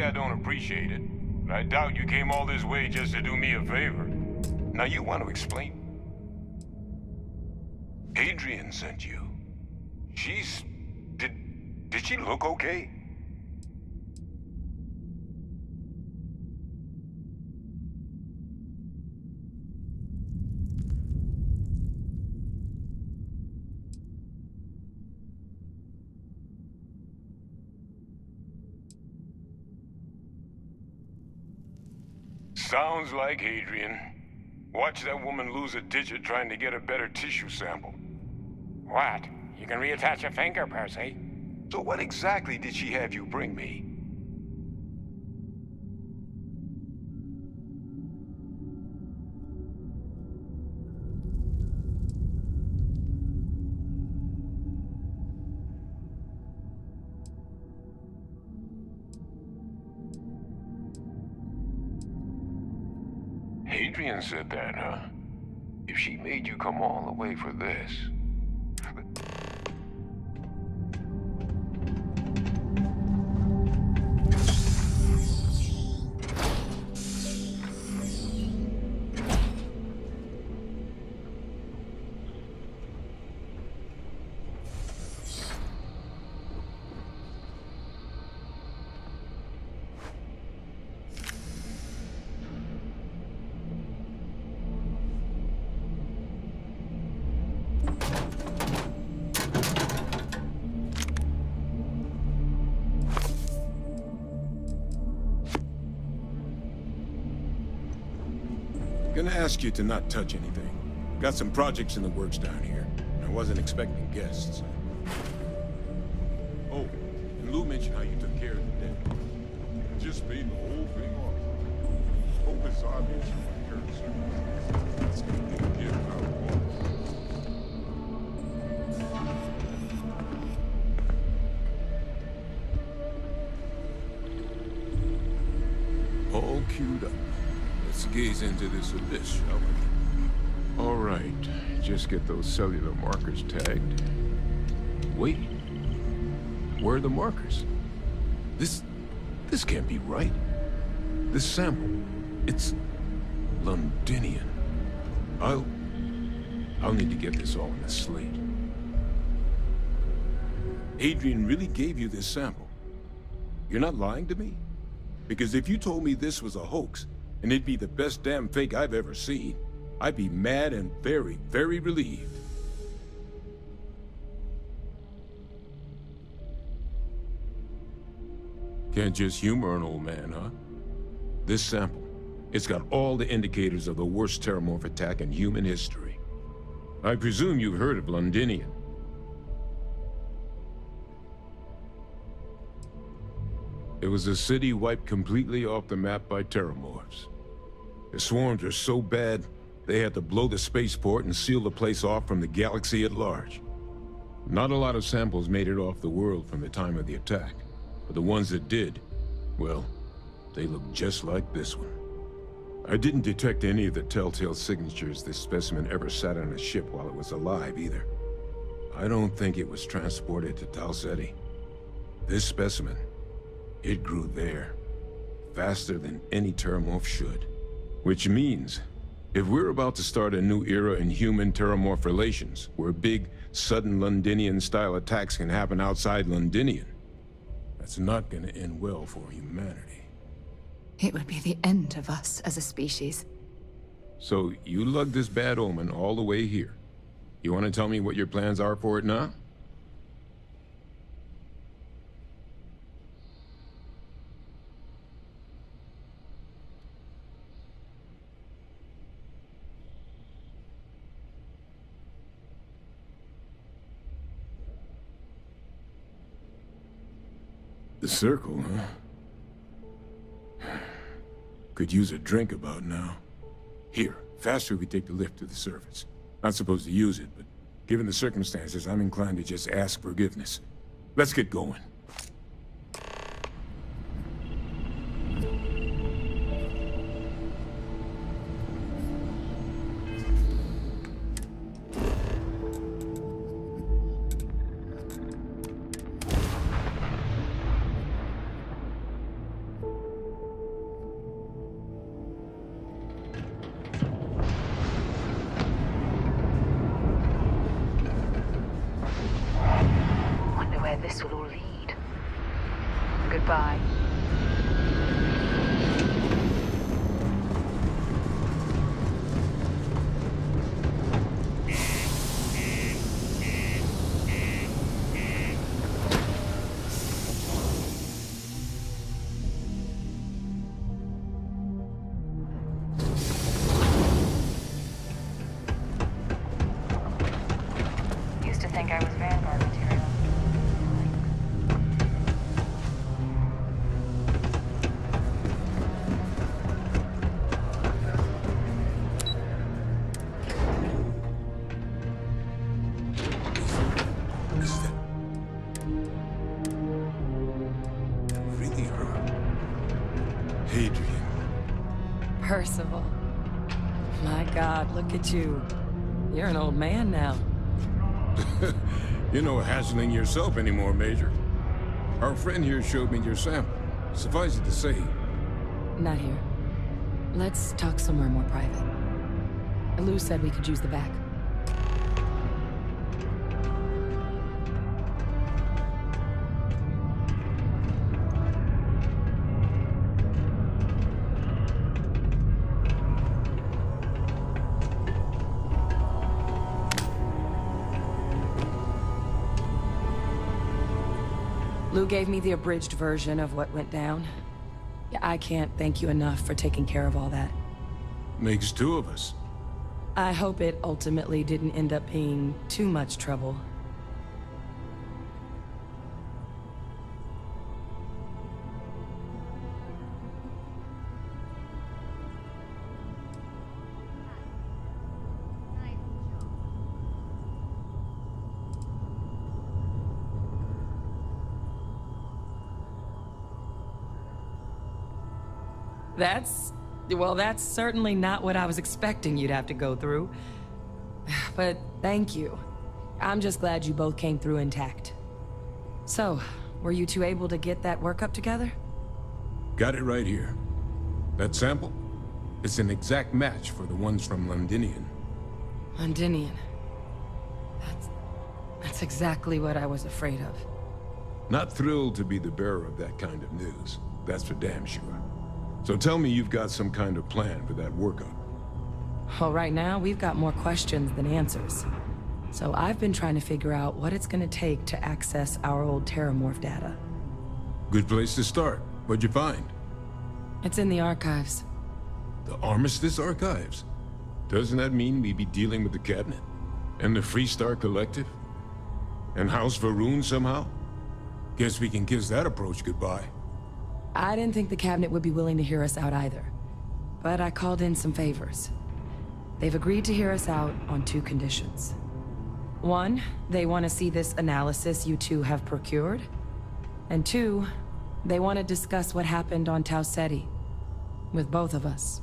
I don't appreciate it, but I doubt you came all this way just to do me a favor. Now you want to explain? Adrian sent you. She's... Did she look okay? Sounds like Adrian. Watch that woman lose a digit trying to get a better tissue sample. What? You can reattach a finger, Percy. So what exactly did she have you bring me? Adrian said that, huh? If she made you come all the way for this... Gonna ask you to not touch anything. Got some projects in the works down here. I wasn't expecting guests. Oh, and Lou mentioned how you took care of the dead. Just made the whole thing off. Hope it's obvious from my current circumstances. It's gonna get how it wants. All queued up. Let's gaze into this abyss, shall we? All right, just get those cellular markers tagged. Wait, where are the markers? This can't be right. This sample, it's Londinian. I'll need to get this all in a slate. Adrian really gave you this sample. You're not lying to me? Because if you told me this was a hoax, and it'd be the best damn fake I've ever seen, I'd be mad and very, very relieved. Can't just humor an old man, huh? This sample, it's got all the indicators of the worst terramorph attack in human history. I presume you've heard of Londinian. It was a city wiped completely off the map by terramorphs. The swarms were so bad, they had to blow the spaceport and seal the place off from the galaxy at large. Not a lot of samples made it off the world from the time of the attack, but the ones that did, well, they looked just like this one. I didn't detect any of the telltale signatures this specimen ever sat on a ship while it was alive, either. I don't think it was transported to Talsetti. This specimen, it grew there, faster than any terramorph should. Which means, if we're about to start a new era in human-terramorph relations, where big, sudden Londinian-style attacks can happen outside Londinian, that's not gonna end well for humanity. It would be the end of us as a species. So, you lugged this bad omen all the way here. You want to tell me what your plans are for it now? The circle, huh? Could use a drink about now. Here, faster we take the lift to the surface. Not supposed to use it, but given the circumstances, I'm inclined to just ask forgiveness. Let's get going. Hadrian. Percival. My God, look at you. You're an old man now. You're no hassling yourself anymore, Major. Our friend here showed me your sample. Suffice it to say... Not here. Let's talk somewhere more private. Lou said we could use the back. Lou gave me the abridged version of what went down. Yeah, I can't thank you enough for taking care of all that. Makes two of us. I hope it ultimately didn't end up being too much trouble. That's certainly not what I was expecting you'd have to go through. But thank you. I'm just glad you both came through intact. So, were you two able to get that workup together? Got it right here. That sample? It's an exact match for the ones from Londinian. Londinian. That's exactly what I was afraid of. Not thrilled to be the bearer of that kind of news. That's for damn sure. So tell me you've got some kind of plan for that workup. Well, right now, we've got more questions than answers. So I've been trying to figure out what it's gonna take to access our old Terramorph data. Good place to start. What'd you find? It's in the archives. The Armistice Archives? Doesn't that mean we'd be dealing with the Cabinet? And the Freestar Collective? And House Varun somehow? Guess we can kiss that approach goodbye. I didn't think the Cabinet would be willing to hear us out either. But I called in some favors. They've agreed to hear us out on two conditions. One, they want to see this analysis you two have procured. And two, they want to discuss what happened on Tau Ceti. With both of us.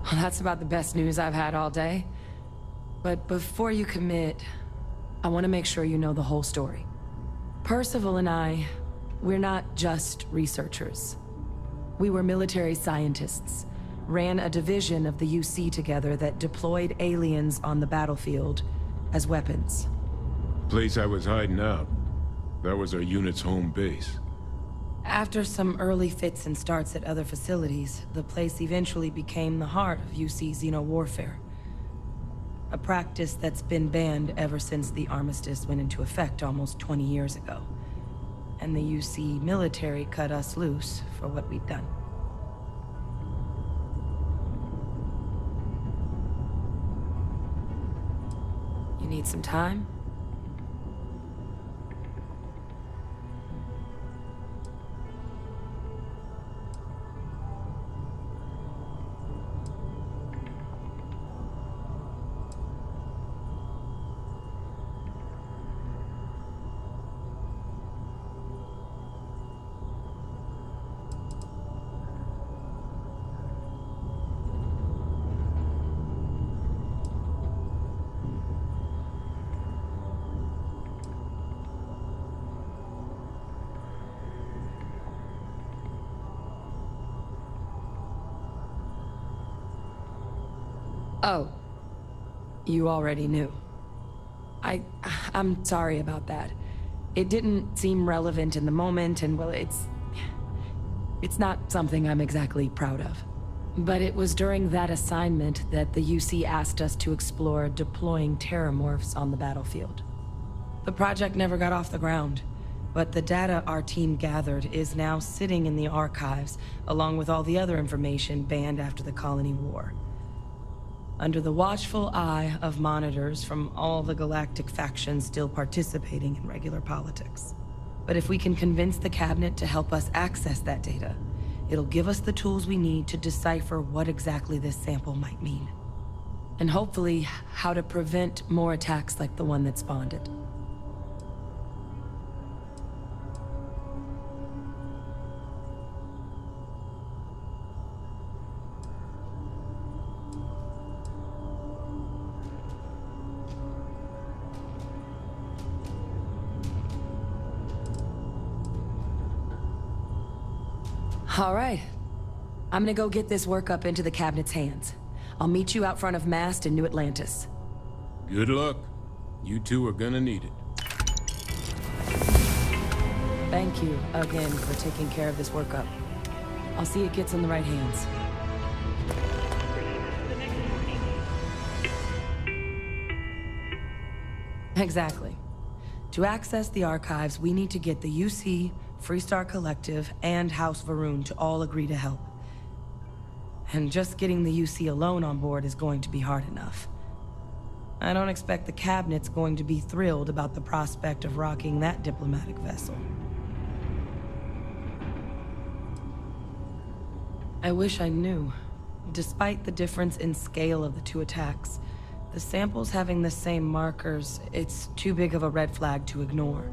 Well, that's about the best news I've had all day. But before you commit, I want to make sure you know the whole story. Percival and we're not just researchers. We were military scientists, ran a division of the UC together that deployed aliens on the battlefield as weapons. Place I was hiding out. That was our unit's home base. After some early fits and starts at other facilities, the place eventually became the heart of UC xeno-warfare. A practice that's been banned ever since the armistice went into effect almost 20 years ago. And the UC military cut us loose for what we'd done. You need some time? Oh. You already knew. I'm sorry about that. It didn't seem relevant in the moment, and well, it's not something I'm exactly proud of. But it was during that assignment that the UC asked us to explore deploying terramorphs on the battlefield. The project never got off the ground, but the data our team gathered is now sitting in the archives, along with all the other information banned after the Colony War. Under the watchful eye of monitors from all the galactic factions still participating in regular politics. But if we can convince the Cabinet to help us access that data, it'll give us the tools we need to decipher what exactly this sample might mean. And hopefully, how to prevent more attacks like the one that spawned it. All right. I'm gonna go get this work up into the Cabinet's hands. I'll meet you out front of Mast in New Atlantis. Good luck. You two are gonna need it. Thank you again for taking care of this workup. I'll see it gets in the right hands. Exactly. To access the archives, we need to get the UC, Freestar Collective, and House Varun to all agree to help. And just getting the UC alone on board is going to be hard enough. I don't expect the Cabinet's going to be thrilled about the prospect of rocking that diplomatic vessel. I wish I knew. Despite the difference in scale of the two attacks, the samples having the same markers, it's too big of a red flag to ignore.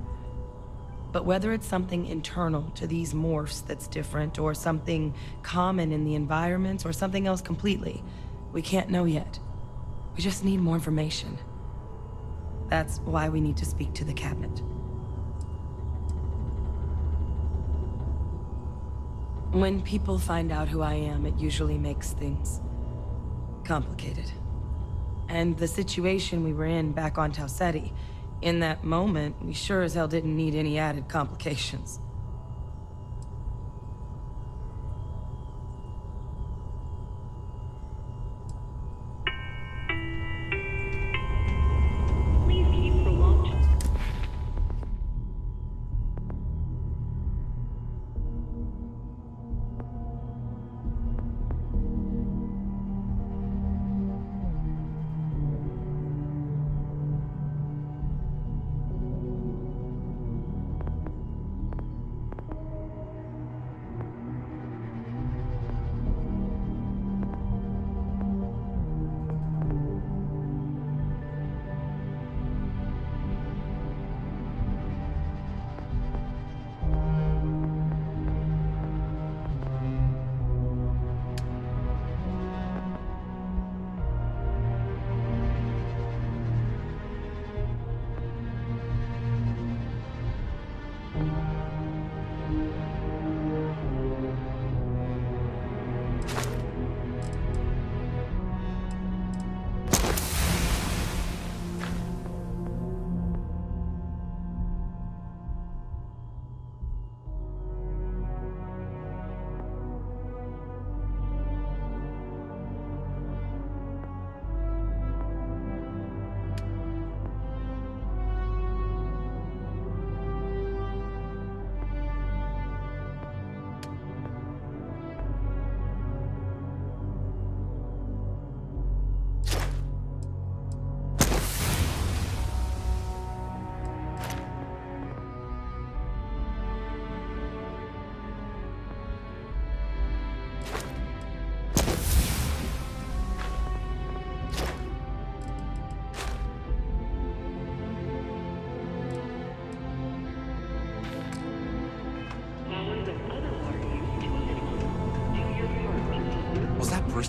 But whether it's something internal to these morphs that's different, or something common in the environment, or something else completely, we can't know yet. We just need more information. That's why we need to speak to the Cabinet. When people find out who I am, it usually makes things complicated. And the situation we were in back on Tau Ceti, in that moment, we sure as hell didn't need any added complications. Please keep prolonged.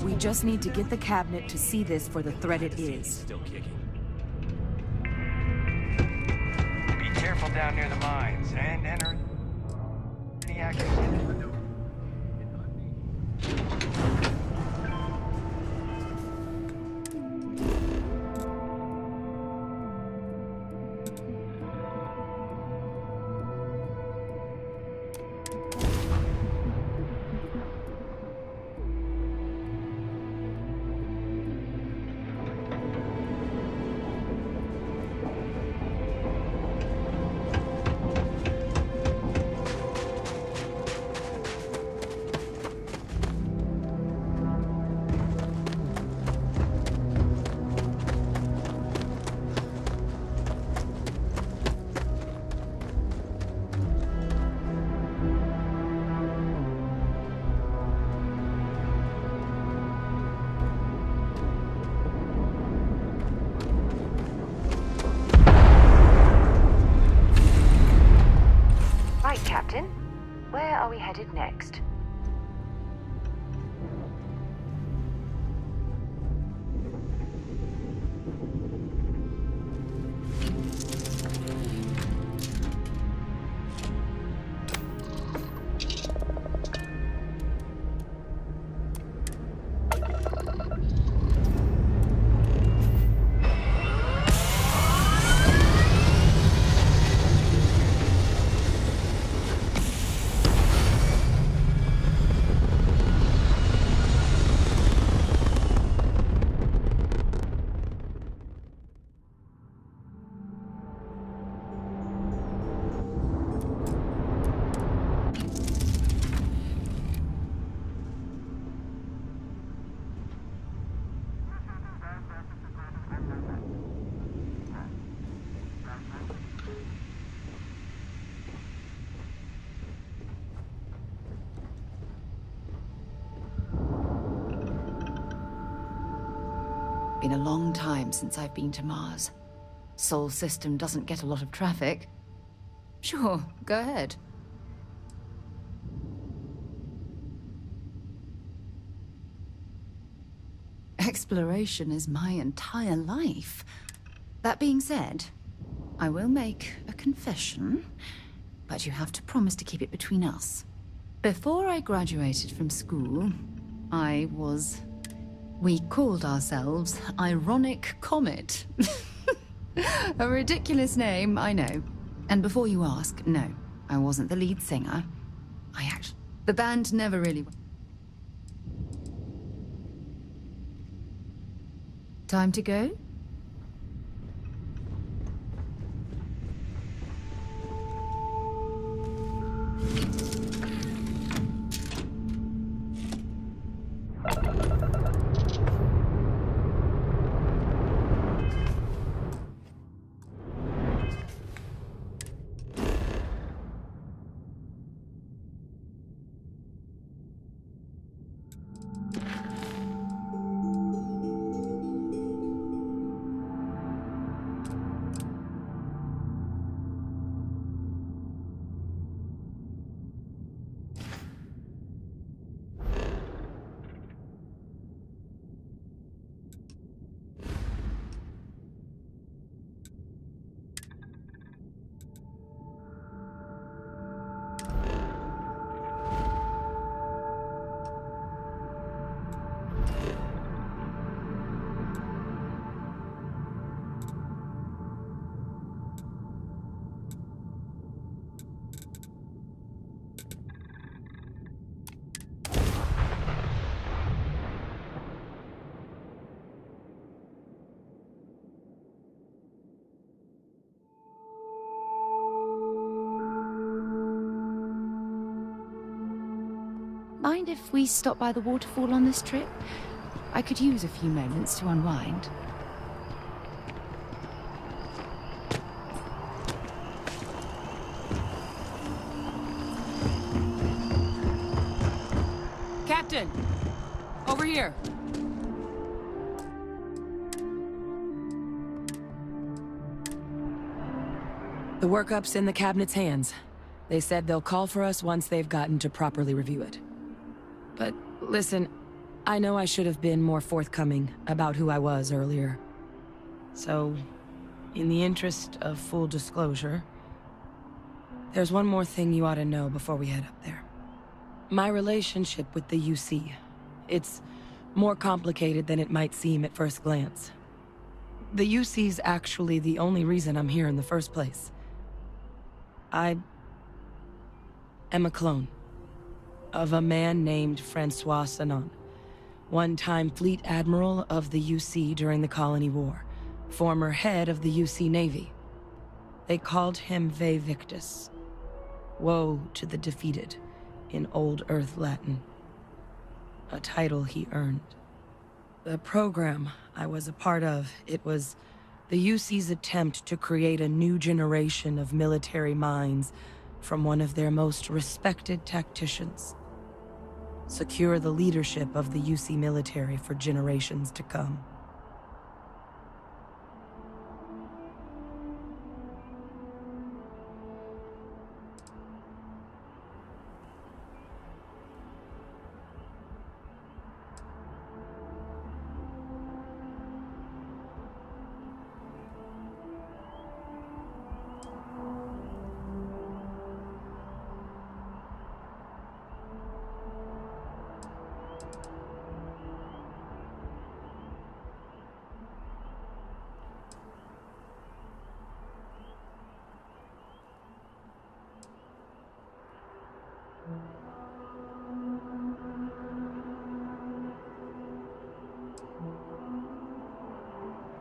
We just need to get the Cabinet to see this for the threat it is. Still kicking. Be careful down near the mines, and enter any accuracy. headed next? Been a long time since I've been to Mars. Sol system doesn't get a lot of traffic. Sure, go ahead. Exploration is my entire life. That being said, I will make a confession, but you have to promise to keep it between us. Before I graduated from school, we called ourselves Ironic Comet. A ridiculous name, I know. And before you ask, no, I wasn't the lead singer. The band never really... Time to go? Mind if we stop by the waterfall on this trip? I could use a few moments to unwind. Captain! Over here! The workup's in the cabinet's hands. They said they'll call for us once they've gotten to properly review it. But listen, I know I should have been more forthcoming about who I was earlier. So, in the interest of full disclosure, there's one more thing you ought to know before we head up there. My relationship with the UC. It's more complicated than it might seem at first glance. The UC's actually the only reason I'm here in the first place. I am a clone of a man named Francois Sanon, one-time fleet admiral of the UC during the Colony War, former head of the UC Navy. They called him Ve Victus, woe to the defeated, in Old Earth Latin, a title he earned. The program I was a part of, it was the UC's attempt to create a new generation of military minds from one of their most respected tacticians. Secure the leadership of the UC military for generations to come.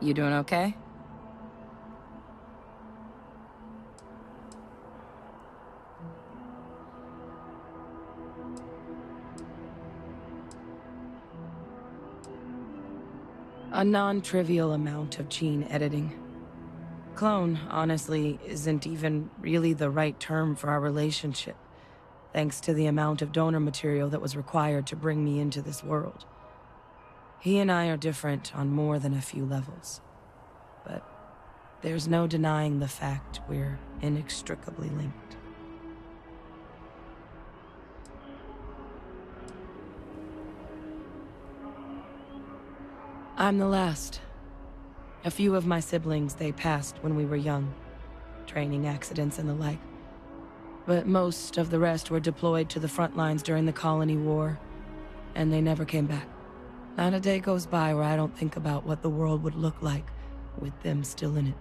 You doing okay? A non-trivial amount of gene editing. Clone, honestly, isn't even really the right term for our relationship, thanks to the amount of donor material that was required to bring me into this world. He and I are different on more than a few levels, but there's no denying the fact we're inextricably linked. I'm the last. A few of my siblings, they passed when we were young. Training accidents and the like. But most of the rest were deployed to the front lines during the Colony War, and they never came back. Not a day goes by where I don't think about what the world would look like with them still in it.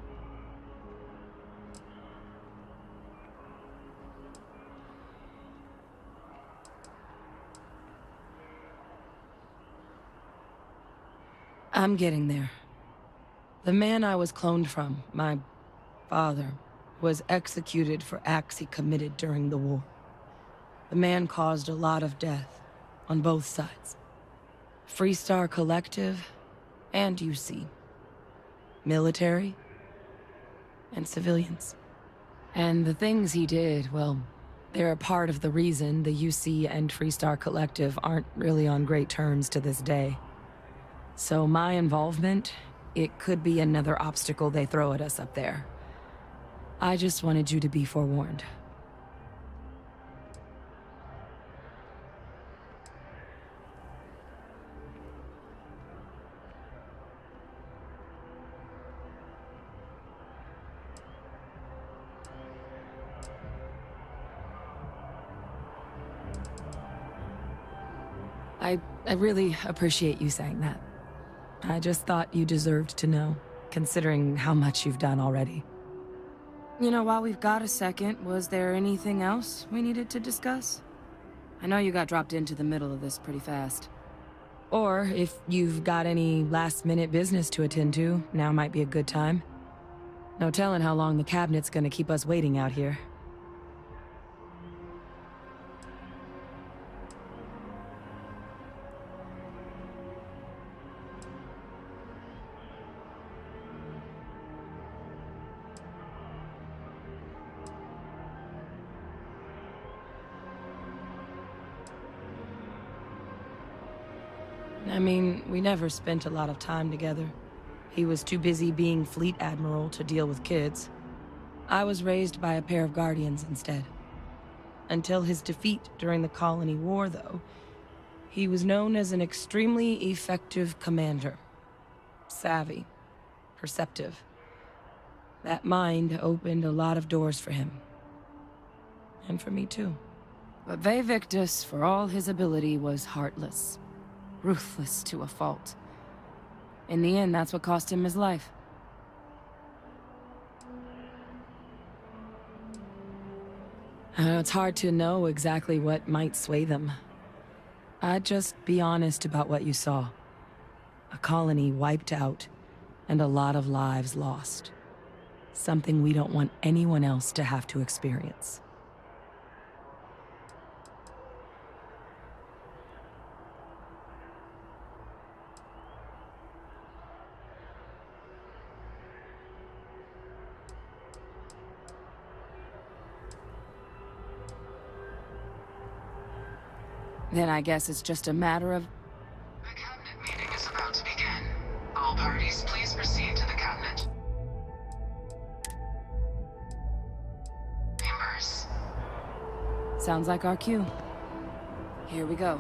I'm getting there. The man I was cloned from, my father, was executed for acts he committed during the war. The man caused a lot of death, on both sides. Freestar Collective, and UC. Military, and civilians. And the things he did, well, they're a part of the reason the UC and Freestar Collective aren't really on great terms to this day. So my involvement, it could be another obstacle they throw at us up there. I just wanted you to be forewarned. I really appreciate you saying that. I just thought you deserved to know, considering how much you've done already. You know, while we've got a second, was there anything else we needed to discuss? I know you got dropped into the middle of this pretty fast. Or if you've got any last-minute business to attend to, now might be a good time. No telling how long the cabinet's gonna keep us waiting out here. I mean, we never spent a lot of time together. He was too busy being Fleet Admiral to deal with kids. I was raised by a pair of guardians instead. Until his defeat during the Colony War, though, he was known as an extremely effective commander. Savvy. Perceptive. That mind opened a lot of doors for him. And for me, too. But Ve Victus, for all his ability, was heartless. Ruthless to a fault. In the end, that's what cost him his life. It's hard to know exactly what might sway them. I'd just be honest about what you saw. A colony wiped out, and a lot of lives lost. Something we don't want anyone else to have to experience. Then I guess it's just a matter of... The cabinet meeting is about to begin. All parties, please proceed to the cabinet. Sounds like our cue. Here we go.